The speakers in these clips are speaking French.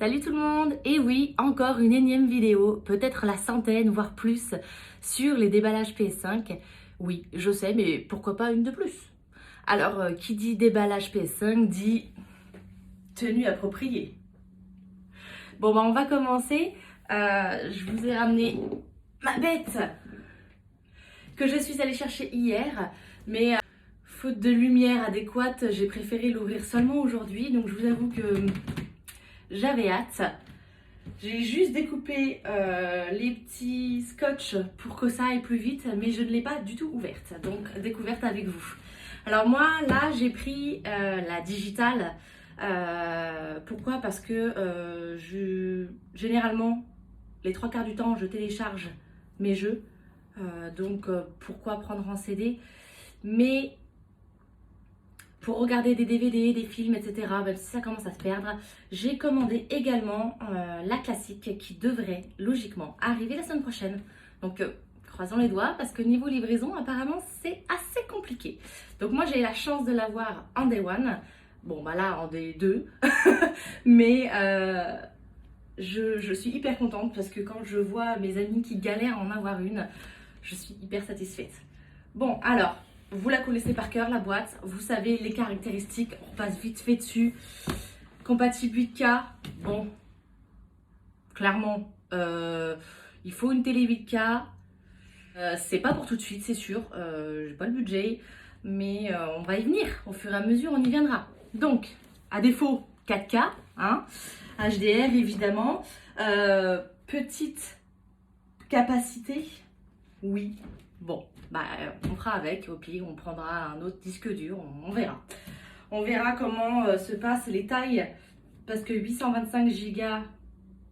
Salut tout le monde! Et oui, encore une énième vidéo, peut-être la centaine, voire plus, sur les déballages PS5. Oui, je sais, mais pourquoi pas une de plus? Alors, qui dit déballage PS5 dit tenue appropriée. Bon, bah on va commencer. Je vous ai ramené ma bête que je suis allée chercher hier, mais faute de lumière adéquate, j'ai préféré l'ouvrir seulement aujourd'hui, donc je vous avoue que j'avais hâte. J'ai juste découpé les petits scotch pour que ça aille plus vite, mais je ne l'ai pas du tout ouverte, donc découverte avec vous. Alors moi, là, j'ai pris la digitale. Pourquoi? Parce que généralement, les 3/4 du temps, je télécharge mes jeux. Donc, pourquoi prendre en CD? Mais pour regarder des DVD, des films, etc., même si ça commence à se perdre, j'ai commandé également la classique qui devrait logiquement arriver la semaine prochaine. Donc croisons les doigts parce que niveau livraison, apparemment, c'est assez compliqué. Donc moi, j'ai la chance de l'avoir en Day One. Bon, bah là, en Day 2. Mais je suis hyper contente parce que quand je vois mes amis qui galèrent à en avoir une, je suis hyper satisfaite. Bon, alors, vous la connaissez par cœur, la boîte. Vous savez les caractéristiques. On passe vite fait dessus. Compatible 8K. Bon, clairement, il faut une télé 8K. C'est pas pour tout de suite, c'est sûr. J'ai pas le budget. Mais on va y venir. Au fur et à mesure, on y viendra. Donc, à défaut, 4K. Hein, HDR, évidemment. Petite capacité. Oui. Bon, bah, on fera avec, au pire, on prendra un autre disque dur, on verra. On verra comment se passent les tailles, parce que 825 Go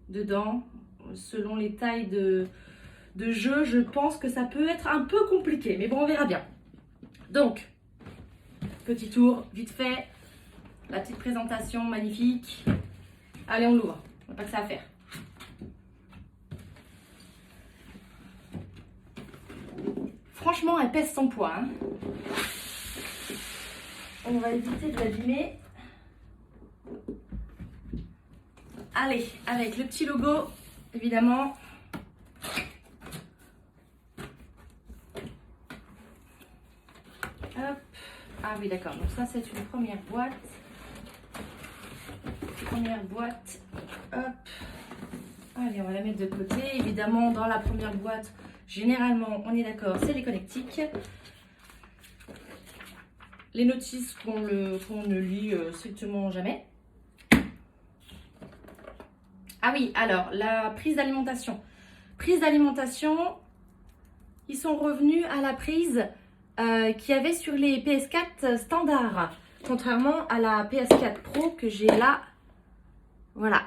dedans, selon les tailles de jeu, je pense que ça peut être un peu compliqué, mais bon, on verra bien. Donc, petit tour, vite fait, la petite présentation magnifique. Allez, on l'ouvre, on n'a pas que ça à faire. Franchement, elle pèse son poids. Hein. On va éviter de l'abîmer. Allez, avec le petit logo, évidemment. Hop. Ah oui, d'accord. Donc ça, c'est une première boîte. Première boîte. Hop. Allez, on va la mettre de côté. Évidemment, dans la première boîte, généralement, on est d'accord, c'est les connectiques. Les notices qu'on ne lit strictement jamais. Ah oui, alors, la prise d'alimentation. Prise d'alimentation, ils sont revenus à la prise qu'il y avait sur les PS4 standards. Contrairement à la PS4 Pro que j'ai là. Voilà.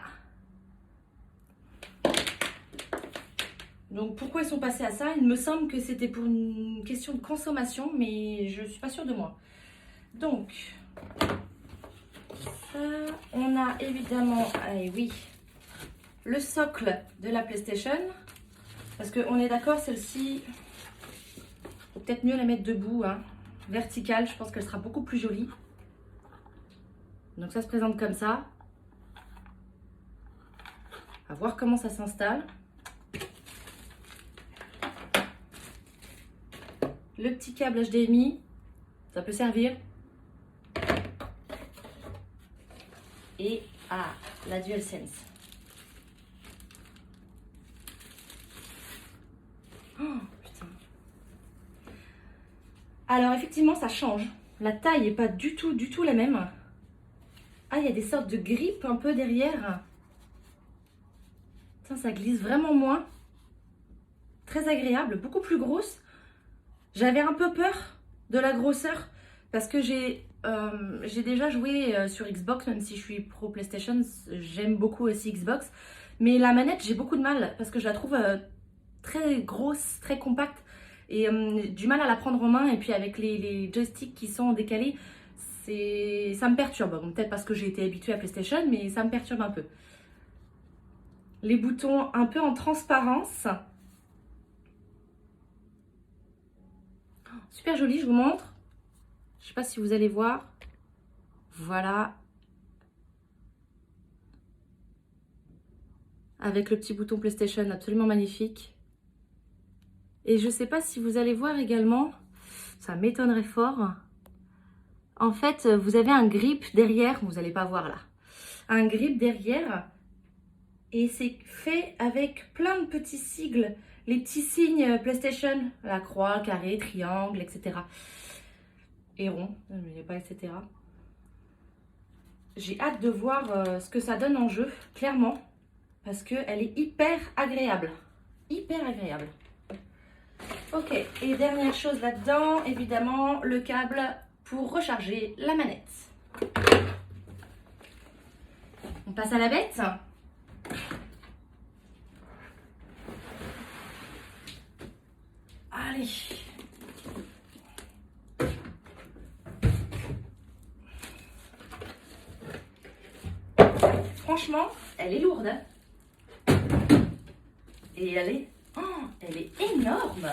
Donc pourquoi ils sont passés à ça? Il me semble que c'était pour une question de consommation, mais je ne suis pas sûre de moi. Donc, ça, on a évidemment, allez, oui, le socle de la PlayStation. Parce qu'on est d'accord, celle-ci, faut peut-être mieux la mettre debout, hein, verticale, je pense qu'elle sera beaucoup plus jolie. Donc ça se présente comme ça. À voir comment ça s'installe. Le petit câble HDMI, ça peut servir. Et la DualSense. Oh putain. Alors effectivement, ça change. La taille n'est pas du tout la même. Ah, il y a des sortes de grippes un peu derrière. Ça glisse vraiment moins. Très agréable, beaucoup plus grosse. J'avais un peu peur de la grosseur parce que j'ai déjà joué sur Xbox, même si je suis pro PlayStation, j'aime beaucoup aussi Xbox. Mais la manette, j'ai beaucoup de mal parce que je la trouve très grosse, très compacte et du mal à la prendre en main. Et puis avec les joysticks qui sont décalés, ça me perturbe. Bon, peut-être parce que j'ai été habituée à PlayStation, mais ça me perturbe un peu. Les boutons un peu en transparence. Super joli, je vous montre. Je ne sais pas si vous allez voir. Voilà. avec le petit bouton PlayStation absolument magnifique. Et je ne sais pas si vous allez voir également, ça m'étonnerait fort. En fait, vous avez un grip derrière, vous n'allez pas voir là. Un grip derrière et c'est fait avec plein de petits sigles. Les petits signes PlayStation, la croix, carré, triangle, etc. Et rond, mais il n'y a pas etc. J'ai hâte de voir ce que ça donne en jeu, clairement. Parce qu'elle est hyper agréable. Hyper agréable. Ok, et dernière chose là-dedans, évidemment, le câble pour recharger la manette. On passe à la bête. Allez. Franchement, elle est lourde. Et elle est énorme.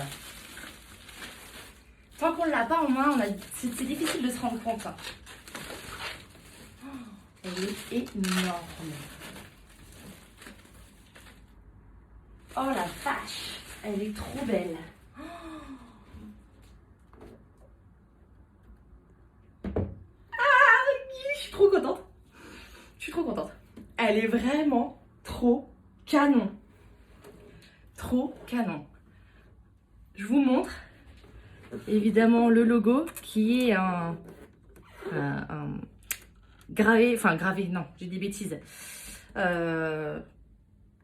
Tant qu'on ne l'a pas en main, c'est difficile de se rendre compte. Elle est énorme. Oh la vache, elle est trop belle. Ah, je suis trop contente. Je suis trop contente. Elle est vraiment trop canon. Trop canon. Je vous montre évidemment le logo qui est un gravé, enfin gravé, non, j'ai des bêtises.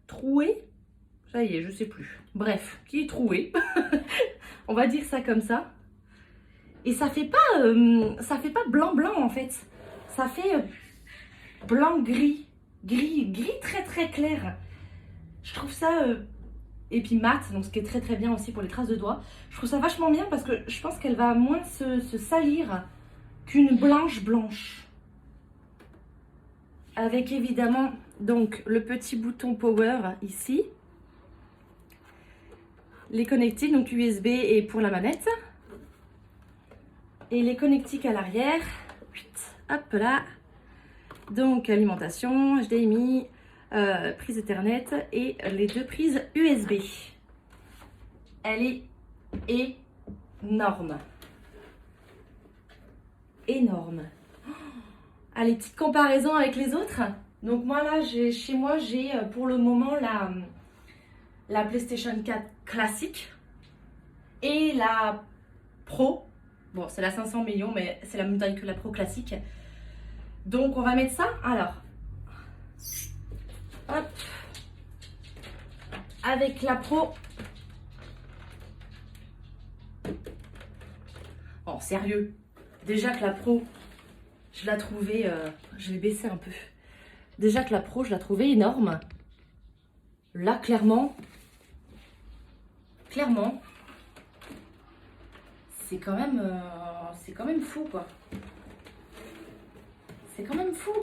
Troué, ça y est, je sais plus. Bref, qui est troué. On va dire ça comme ça. Et ça fait pas blanc-blanc en fait. Ça fait blanc-gris. Gris très très clair. Je trouve ça... et puis mat, donc ce qui est très très bien aussi pour les traces de doigts. Je trouve ça vachement bien parce que je pense qu'elle va moins se salir qu'une blanche. Avec évidemment donc le petit bouton power ici. Les connectiques, donc USB et pour la manette. Et les connectiques à l'arrière. Hop là. Donc alimentation, HDMI, prise Ethernet et les deux prises USB. Elle est énorme. Énorme. Allez, petite comparaison avec les autres. Donc moi là, chez moi, j'ai pour le moment la PlayStation 4 classique et la Pro. Bon, c'est la 500 millions, mais c'est la même taille que la Pro classique. Donc on va mettre ça. Alors, hop, avec la Pro. Oh, sérieux. Déjà que la Pro, je la trouvais... je vais baisser un peu. Déjà que la Pro, je la trouvais énorme. Là, clairement, c'est quand même fou, quoi. C'est quand même fou.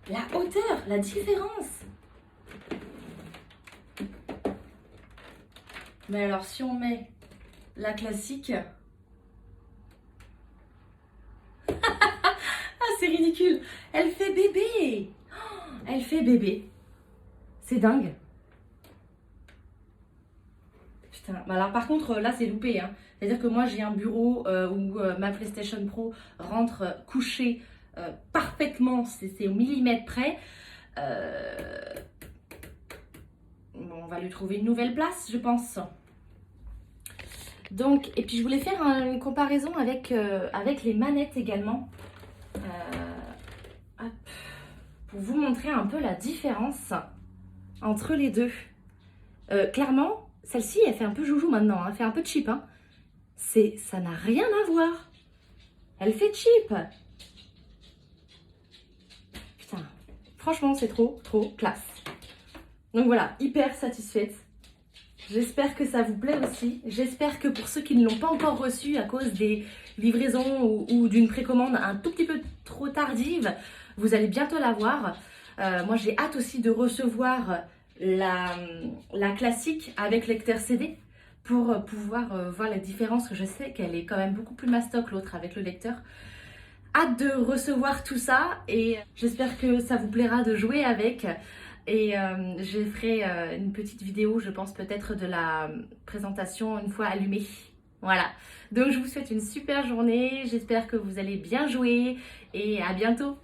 La hauteur, la différence. Mais alors, si on met la classique... Ah, c'est ridicule. Elle fait bébé. Oh, elle fait bébé. C'est dingue. Putain. Alors, par contre, là, c'est loupé. Hein. C'est-à-dire que moi, j'ai un bureau où ma PlayStation Pro rentre couchée parfaitement. C'est au millimètre près. Bon, on va lui trouver une nouvelle place, je pense. Donc, et puis je voulais faire une comparaison avec les manettes également. Hop, pour vous montrer un peu la différence entre les deux. Clairement, celle-ci, elle fait un peu joujou maintenant. Elle fait un peu cheap. Hein. Ça n'a rien à voir. Elle fait cheap. Putain, franchement, c'est trop classe. Donc voilà, hyper satisfaite. J'espère que ça vous plaît aussi. J'espère que pour ceux qui ne l'ont pas encore reçu à cause des livraisons ou d'une précommande un tout petit peu trop tardive, vous allez bientôt l'avoir. Moi, j'ai hâte aussi de recevoir la classique avec lecteur CD pour pouvoir voir la différence. Je sais qu'elle est quand même beaucoup plus mastoc l'autre avec le lecteur. Hâte de recevoir tout ça et j'espère que ça vous plaira de jouer avec. Et je ferai une petite vidéo, je pense peut-être de la présentation une fois allumée. Voilà. Donc je vous souhaite une super journée, j'espère que vous allez bien jouer et à bientôt.